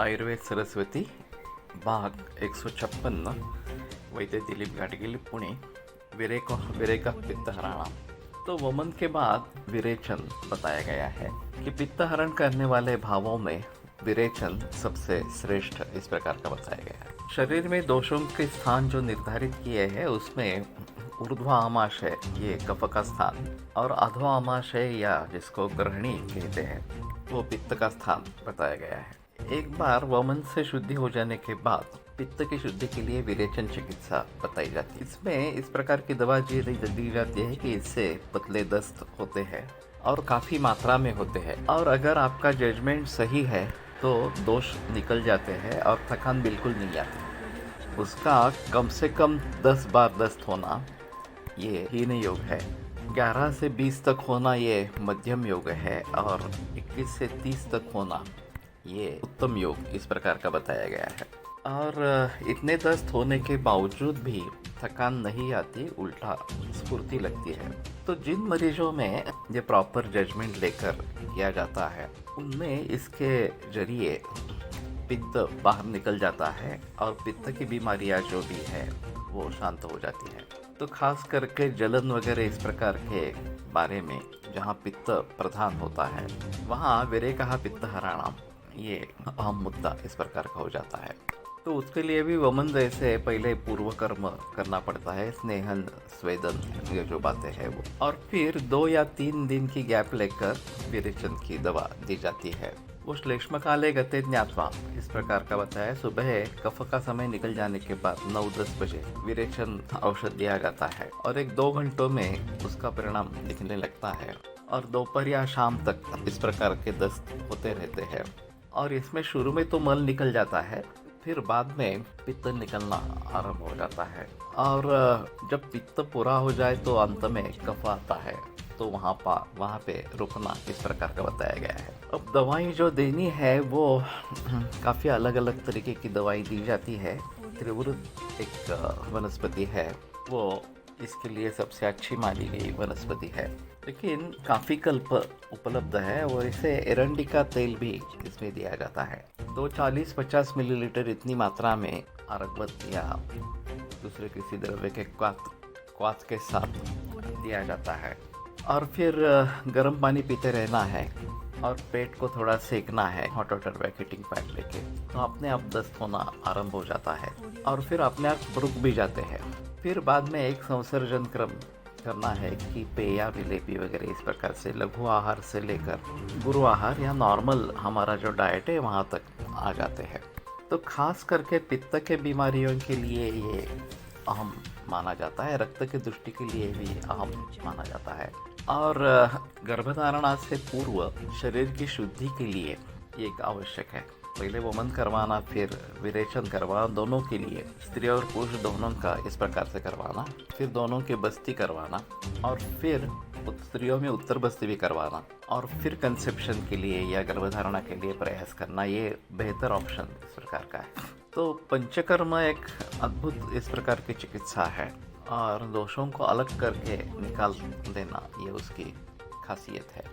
आयुर्वेद सरस्वती भाग 156 वैद्य दिलीप गाडगिल पुणे विरेका पित्त हराना। तो वमन के बाद विरेचन बताया गया है कि पित्त हरण करने वाले भावों में विरेचन सबसे श्रेष्ठ इस प्रकार का बताया गया है। शरीर में दोषों के स्थान जो निर्धारित किए हैं उसमें ऊर्ध्वामाशय ये कफ का स्थान और अधोआमाशय या जिसको ग्रहणी कहते हैं वो पित्त का स्थान बताया गया है। एक बार वमन से शुद्धि हो जाने के बाद पित्त की शुद्धि के लिए विरेचन चिकित्सा बताई जाती है। इसमें इस प्रकार की दवा दी जाती है कि इससे पतले दस्त होते हैं और काफ़ी मात्रा में होते हैं, और अगर आपका जजमेंट सही है तो दोष निकल जाते हैं और थकान बिल्कुल नहीं आती। उसका कम से कम 10 बार दस्त होना ये हीन योग है, 11 से 20 तक होना ये मध्यम योग है और 21 से 30 तक होना ये उत्तम योग इस प्रकार का बताया गया है। और इतने दस्त होने के बावजूद भी थकान नहीं आती, उल्टा स्फूर्ति लगती है। तो जिन मरीजों में ये प्रॉपर जजमेंट लेकर किया जाता है उनमें इसके जरिए पित्त बाहर निकल जाता है और पित्त की बीमारियां जो भी है वो शांत हो जाती है। तो खास करके जलन वगैरह इस प्रकार के बारे में जहाँ पित्त प्रधान होता है वहाँ विरेका पित्त हराना ये अहम मुद्दा इस प्रकार का हो जाता है। तो उसके लिए भी वमन जैसे पहले पूर्व कर्म करना पड़ता है, स्नेहन स्वेदन ये जो बातें हैं वो, और फिर 2 या 3 दिन की गैप लेकर विरेचन की दवा दी जाती है। वो श्लेष्म काले गते ज्ञात्वा इस प्रकार का बताया। सुबह कफ का समय निकल जाने के बाद 9-10 बजे विरेचन औषध दिया जाता है और 1-2 घंटों में उसका परिणाम दिखने लगता है और दोपहर या शाम तक इस प्रकार के दस्त होते रहते हैं। और इसमें शुरू में तो मल निकल जाता है, फिर बाद में पित्त निकलना आरंभ हो जाता है और जब पित्त पूरा हो जाए तो अंत में कफ आता है, तो वहाँ पे रुकना इस प्रकार का बताया गया है। अब दवाई जो देनी है वो काफ़ी अलग अलग तरीके की दवाई दी जाती है। त्रिवृत एक वनस्पति है, वो इसके लिए सबसे अच्छी मानी गई वनस्पति है, लेकिन काफ़ी कल्प उपलब्ध है और इसे एरंडिका तेल भी इसमें दिया जाता है। तो 40-50 मिलीलीटर इतनी मात्रा में अरगवत या दूसरे किसी द्रव्य के क्वाथ के साथ दिया जाता है और फिर गर्म पानी पीते रहना है और पेट को थोड़ा सेकना है हॉट वाटर वैकेटिंग पैड लेके, तो अपने आप दस्त होना आरंभ हो जाता है और फिर अपने आप रुक भी जाते हैं। फिर बाद में एक संसर्जन क्रम करना है कि पेया विलेपी वगैरह इस प्रकार से लघु आहार से लेकर गुरु आहार या नॉर्मल हमारा जो डाइट है वहाँ तक आ जाते हैं। तो खास करके पित्त के बीमारियों के लिए ये अहम माना जाता है, रक्त की दृष्टि के लिए भी अहम माना जाता है और गर्भधारणा से पूर्व शरीर की शुद्धि के लिए ये एक आवश्यक है। पहले वमन करवाना फिर विरेचन करवाना, दोनों के लिए स्त्री और पुरुष दोनों का इस प्रकार से करवाना, फिर दोनों के बस्ती करवाना और फिर स्त्रियों में उत्तर बस्ती भी करवाना और फिर कंसेप्शन के लिए या गर्भधारणा के लिए प्रयास करना, ये बेहतर ऑप्शन इस प्रकार का है। तो पंचकर्म एक अद्भुत इस प्रकार की चिकित्सा है और दोषों को अलग करके निकाल देना ये उसकी खासियत है।